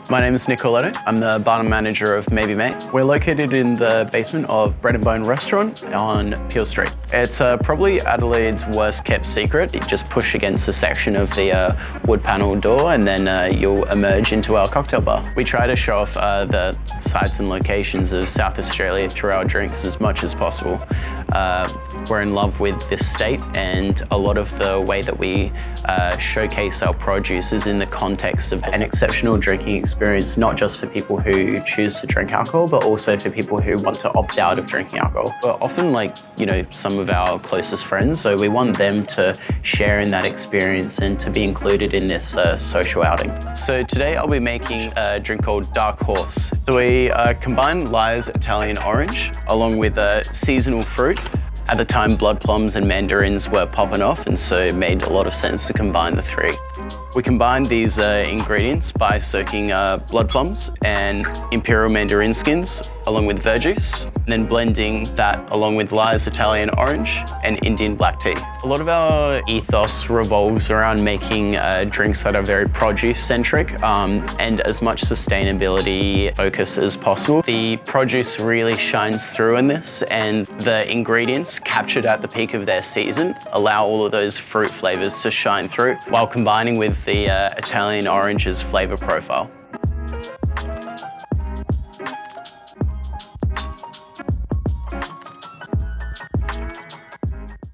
My name is Corletto. I'm the bar manager of Maybe Mae. We're located in the basement of Bread and Bone restaurant on Peel Street. It's probably Adelaide's worst kept secret. You just push against a section of the wood panel door and then you'll emerge into our cocktail bar. We try to show off the sites and locations of South Australia through our drinks as much as possible. We're in love with this state, and a lot of the way that we showcase our produce is in the context of an exceptional drinking experience, not just for people who choose to drink alcohol, but also for people who want to opt out of drinking alcohol. We're often like, some of our closest friends, so we want them to share in that experience and to be included in this social outing. So today I'll be making a drink called Dark Horse. So we combine Lyre's Italian orange along with seasonal fruit. At the time, blood plums and mandarins were popping off, and so it made a lot of sense to combine the three. We combined these ingredients by soaking blood plums and imperial mandarin skins along with verjuice, and then blending that along with Lyre's Italian orange and Indian black tea. A lot of our ethos revolves around making drinks that are very produce-centric and as much sustainability focus as possible. The produce really shines through in this, and the ingredients captured at the peak of their season allow all of those fruit flavors to shine through while combining with the Italian orange's flavor profile.